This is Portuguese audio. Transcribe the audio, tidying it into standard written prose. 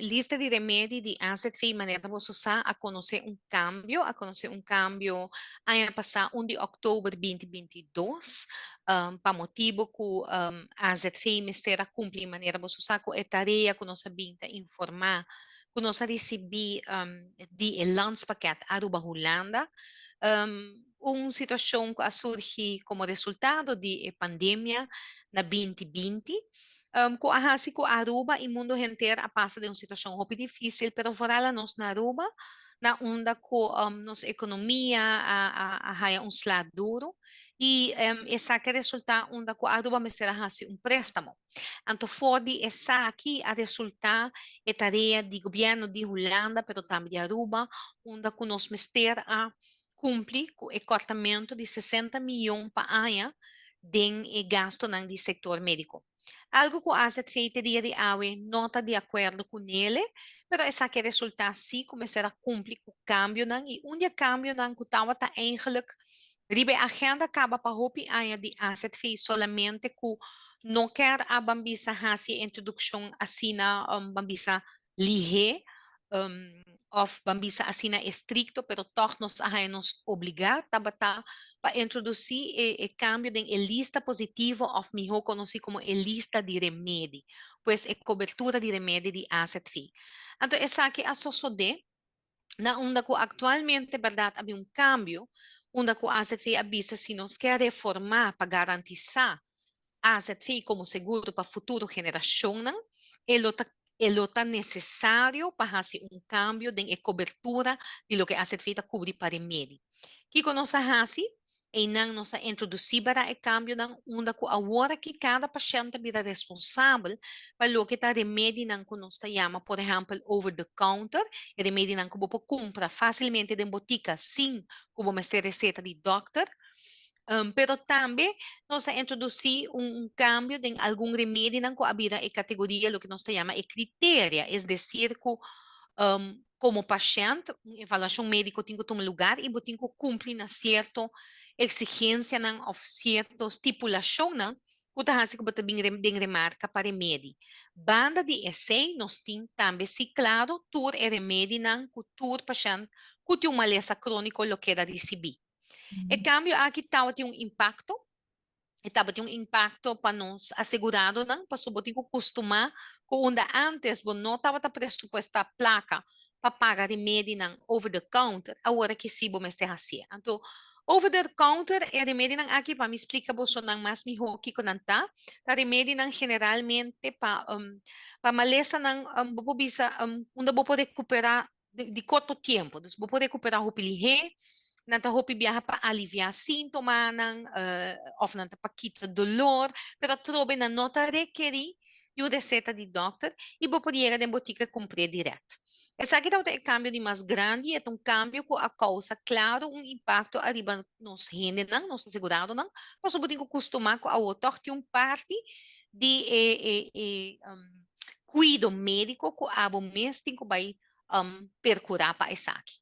lista de remédios de AZV de maneira você usar a conhecer um cambio ano passado, 1 de outubro de 2022, para motivo que AZV mistério cumprir maneira você usar com a tarefa que nós sabemos informar, que nós recebi de landspaket Aruba Holanda, uma situação que surgiu como resultado de pandemia na 2020. Kung ahasi ko Aruba, e mundo inteiro a passa de uma situação muito difícil, pero fora nós na Aruba, na onda ko nos economia a haya um slado duro, e essa que resulta onda ko Aruba me será hasi um préstamo. Anto fodi essa aqui a resultar é tarefa de governo de Holanda, pero também de Aruba, onda ko nos mister a cumprir com o cortamento de 60 milhões para ano de gasto no setor médico. Algo que a Secretaria de AWE não está de acordo com ele, mas essa que resulta sim começar a cumprir com o cambio não, e um dia cambio não que estava tá eigenlijk ribe agenda acaba para hopi aya de asset fee solamente que não quer a bambisa hasi introdução assina bambisa lihe of bambisa assina estricto pero toch nos a nos obrigar tabata para introduzir o cambio de lista positivo of miho conhecido como lista de remédio, pois é cobertura de remédio de asset fee. Então, essa aqui a sosode na onda ko atualmente, verdade, havia um cambio, onda ko asset fee avisa se nos quer reformar para garantizar asset fee como seguro para futuro geração, ele está necessário para fazer um cambio de cobertura de lo que asset fee está cobrir para remédio. Que conosco hasi e não nos introduzir para o cambio não onda ko agora que cada paciente vira responsável para lo que está remédio não que nós chama, por exemplo, over the counter, remédio não que você compra facilmente de botica sem que você ter receita de doctor. Pero também nós introduzir cambio em algum remédio não que habira a categoria, lo que nós chama e critério, é decir, que como paciente, uma avaliação médica tem que tomar lugar e tem que cumprir na certa exigência não, ou certa estipulação não, que está assim que você tem remarca para remédio. Banda de essay, nós temos também, se claro, tur é remédio não, que tur paciente, que tem uma doença crônica, lo que receber. E cambio aqui tem um impacto, estava de um impacto para nós assegurado, não? Para sobre que acostumar com onde antes você não estava pressuposta a placa para pagar remédio não over the counter, agora que sim você está assim. Então, over the counter é remédio não aqui para me explicar você não mais me que com tá, tá remédio não generalmente para maleza não você bisa onde você pode recuperar de curto tempo, então você pode recuperar o pili nanta hopi viaja para aliviar sintoma ng of nanta pakita dolor, pero trobe na nota requeri yung reseta di doctor e bo podiera den botica comprar direto. Essa aqui é o cambio de mais grande, é um cambio que a causa, claro, um impacto arriba nos rende, não, nos segurado, não, mas eu tenho que acostumar com a outra, tem um parte de cuido médico que a mês tem que vai percurar para essa aqui.